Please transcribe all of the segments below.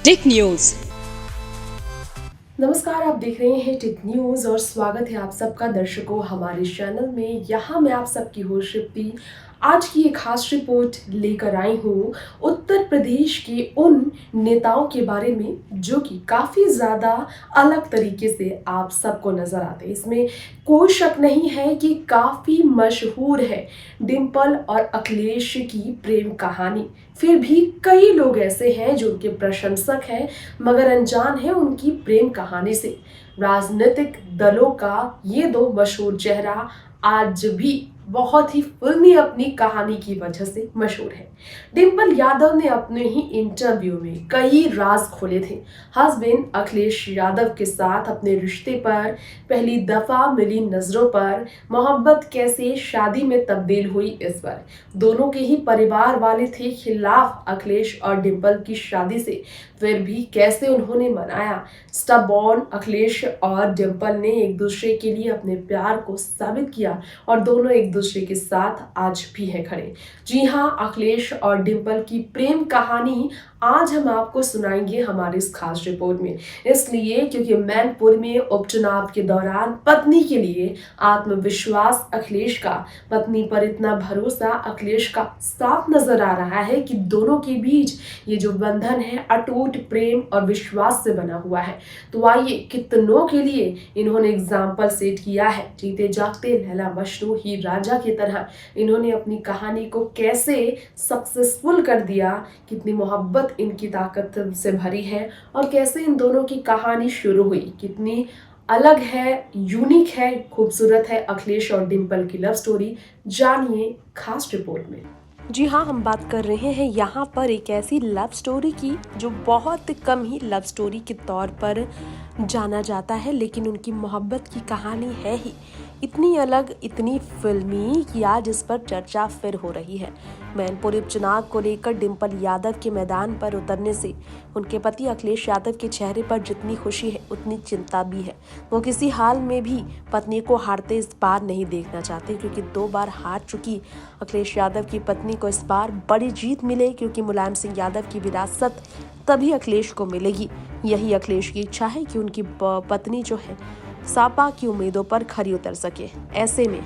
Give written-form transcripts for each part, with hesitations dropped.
Tech news. नमस्कार, आप देख रहे हैं टेक न्यूज और स्वागत है आप सबका दर्शकों हमारे चैनल में। यहाँ मैं आप सबकी होस्ट शिप्ती आज की एक खास रिपोर्ट लेकर आई हूँ उत्तर प्रदेश के उन नेताओं के बारे में जो कि काफी ज्यादा अलग तरीके से आप सबको नजर आते हैं। इसमें कोई शक नहीं है कि काफी मशहूर है डिंपल और अखिलेश की प्रेम कहानी। फिर भी कई लोग ऐसे हैं जो उनके प्रशंसक हैं मगर अनजान है उनकी प्रेम कहानी से। राजनीतिक दलों का ये दो मशहूर चेहरा आज भी बहुत ही फिल्मी अपनी कहानी की वजह से मशहूर है। डिंपल यादव ने अपने ही इंटरव्यू में कई राज खोले थे। हस्बैंड अखिलेश यादव के साथ अपने रिश्ते पर, पहली दफा मिली नजरों पर, मोहब्बत कैसे शादी में तब्दील हुई इस पर। दोनों के ही परिवार वाले थे खिलाफ अखिलेश और डिंपल की शादी से, फिर भी कैसे उन्होंने मनाया। स्टबॉर्न अखिलेश और डिंपल ने एक दूसरे के लिए अपने प्यार को साबित किया और दोनों एक दूसरे के साथ आज भी है खड़े। जी हाँ, अखिलेश और डिंपल की प्रेम कहानी आज हम आपको सुनाएंगे हमारी इस खास रिपोर्ट में। इसलिए क्योंकि मैनपुर में उपचुनाव के दौरान पत्नी के लिए आत्मविश्वास अखिलेश का, पत्नी पर इतना भरोसा अखिलेश का साफ नजर आ रहा है कि दोनों के बीच ये जो बंधन है अटूट प्रेम और विश्वास से बना हुआ है। तो आइए कितनों के लिए इन्होंने एग्जाम्पल सेट किया है। जीते जागते लैला मजनू ही राजा की तरह इन्होंने अपनी कहानी को कैसे सक्सेसफुल कर दिया, कितनी मोहब्बत इनकी ताकत से भरी है और कैसे इन दोनों की कहानी शुरू हुई, कितनी अलग है, यूनिक है, खूबसूरत है अखिलेश और डिंपल की लव स्टोरी। जानिए खास रिपोर्ट में। जी हाँ, हम बात कर रहे हैं यहाँ पर एक ऐसी लव स्टोरी की जो बहुत कम ही लव स्टोरी के तौर पर जाना जाता है, लेकिन उनकी मोहब्बत की कहानी है ही इतनी अलग, इतनी फिल्मी कि आज इस पर चर्चा फिर हो रही है। मैनपुर उपचुनाव को लेकर डिंपल यादव के मैदान पर उतरने से उनके पति अखिलेश यादव के चेहरे पर जितनी खुशी है उतनी चिंता भी है। वो किसी हाल में भी पत्नी को हारते इस बार नहीं देखना चाहते, क्योंकि 2 बार हार चुकी अखिलेश यादव की पत्नी को इस बार बड़ी जीत मिले, क्योंकि मुलायम सिंह यादव की विरासत तभी अखिलेश को मिलेगी। यही अखिलेश की इच्छा है कि उनकी पत्नी जो है सपा की उम्मीदों पर खरी उतर सके। ऐसे में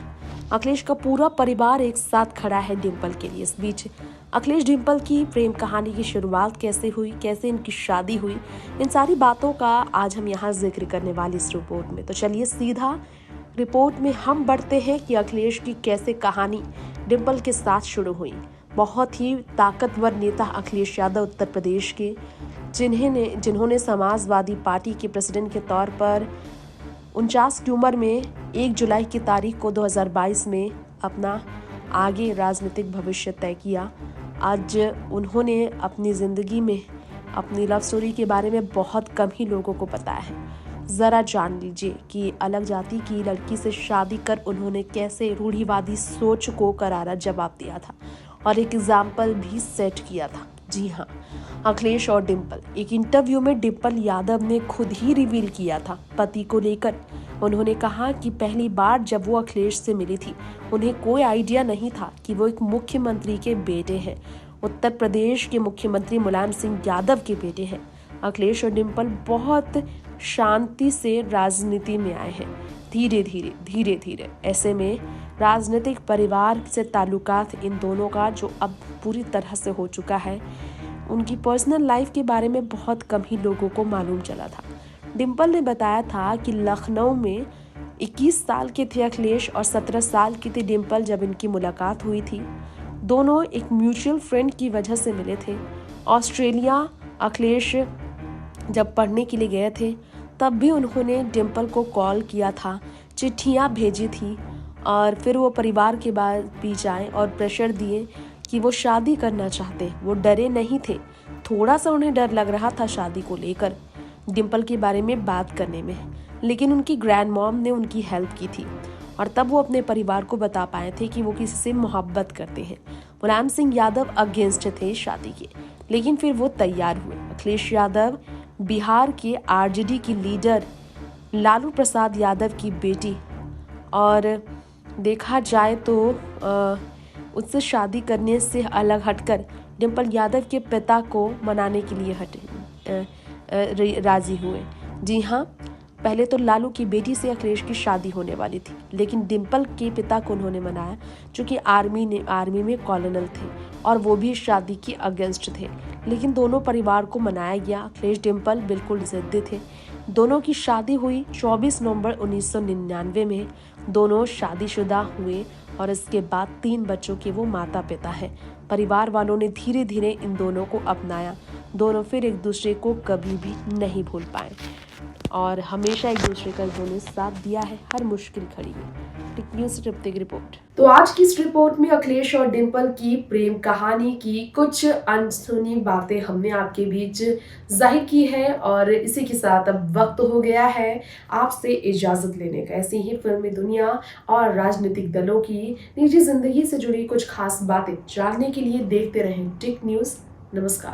अखिलेश का पूरा परिवार एक साथ खड़ा है डिंपल के लिए। इस बीच अखिलेश डिंपल की प्रेम कहानी की शुरुआत कैसे हुई, कैसे इनकी शादी हुई, इन सारी बातों का आज हम यहाँ जिक्र करने वाली इस रिपोर्ट में। तो चलिए सीधा रिपोर्ट में हम बढ़ते हैं कि अखिलेश की कैसे कहानी डिंपल के साथ शुरू हुई। बहुत ही ताकतवर नेता अखिलेश यादव उत्तर प्रदेश के, जिन्होंने समाजवादी पार्टी के प्रेसिडेंट के तौर पर 49 की उम्र में 1 जुलाई की तारीख को 2022 में अपना आगे राजनीतिक भविष्य तय किया। आज उन्होंने अपनी ज़िंदगी में अपनी लव स्टोरी के बारे में बहुत कम ही लोगों को पता है। ज़रा जान लीजिए कि अलग जाति की लड़की से शादी कर उन्होंने कैसे रूढ़िवादी सोच को करारा जवाब दिया था और एक एग्जाम्पल भी सेट किया था। जी हाँ, अखिलेश और डिंपल। एक इंटरव्यू में डिंपल यादव ने खुद ही रिवील किया था पति को लेकर। उन्होंने कहा कि पहली बार जब वो अखिलेश से मिली थी उन्हें कोई आइडिया नहीं था कि वो एक मुख्यमंत्री के बेटे हैं, उत्तर प्रदेश के मुख्यमंत्री मुलायम सिंह यादव के बेटे हैं। अखिलेश और डिंपल बहुत शांति से राजनीति में आए हैं, धीरे धीरे। ऐसे में राजनीतिक परिवार से ताल्लुकात इन दोनों का जो अब पूरी तरह से हो चुका है, उनकी पर्सनल लाइफ के बारे में बहुत कम ही लोगों को मालूम चला था। डिंपल ने बताया था कि लखनऊ में 21 साल के थे अखिलेश और 17 साल की थी डिंपल जब इनकी मुलाकात हुई थी। दोनों एक म्यूचुअल फ्रेंड की वजह से मिले थे। ऑस्ट्रेलिया अखिलेश जब पढ़ने के लिए गए थे तब भी उन्होंने डिंपल को कॉल किया था, चिट्ठियाँ भेजी थी और फिर वो परिवार के बीच आए और प्रेशर दिए कि वो शादी करना चाहते। वो डरे नहीं थे, थोड़ा सा उन्हें डर लग रहा था शादी को लेकर, डिंपल के बारे में बात करने में, लेकिन उनकी ग्रैंड मॉम ने उनकी हेल्प की थी और तब वो अपने परिवार को बता पाए थे कि वो किसी से मोहब्बत करते हैं। मुलायम सिंह यादव अगेंस्ट थे शादी के, लेकिन फिर वो तैयार हुए। अखिलेश यादव बिहार के आरजेडी की लीडर लालू प्रसाद यादव की बेटी और देखा जाए तो उससे शादी करने से अलग हटकर डिंपल यादव के पिता को मनाने के लिए हटे। राजी हुए। जी हाँ, पहले तो लालू की बेटी से अखिलेश की शादी होने वाली थी, लेकिन डिम्पल के पिता को उन्होंने मनाया, चूँकि आर्मी में कॉलोनल थे और वो भी शादी के अगेंस्ट थे। लेकिन दोनों परिवार को मनाया गया। अखिलेश डिम्पल बिल्कुल ज़िद्दी थे। दोनों की शादी हुई 24 नवंबर 1999 में। दोनों शादीशुदा हुए और इसके बाद 3 बच्चों के वो माता पिता हैं। परिवार वालों ने धीरे धीरे इन दोनों को अपनाया। दोनों फिर एक दूसरे को कभी भी नहीं भूल पाए और हमेशा एक दूसरे का दोनों साथ दिया है हर मुश्किल घड़ी में। टिक न्यूज़ से तृप्ति की रिपोर्ट। तो आज की इस रिपोर्ट में अखिलेश और डिम्पल की प्रेम कहानी की कुछ अनसुनी बातें हमने आपके बीच जाहिर की है और इसी के साथ अब वक्त हो गया है आपसे इजाजत लेने का। ऐसी ही फिल्मी दुनिया और राजनीतिक दलों की निजी जिंदगी से जुड़ी कुछ खास बातें जानने के लिए देखते रहें टिक न्यूज़। नमस्कार।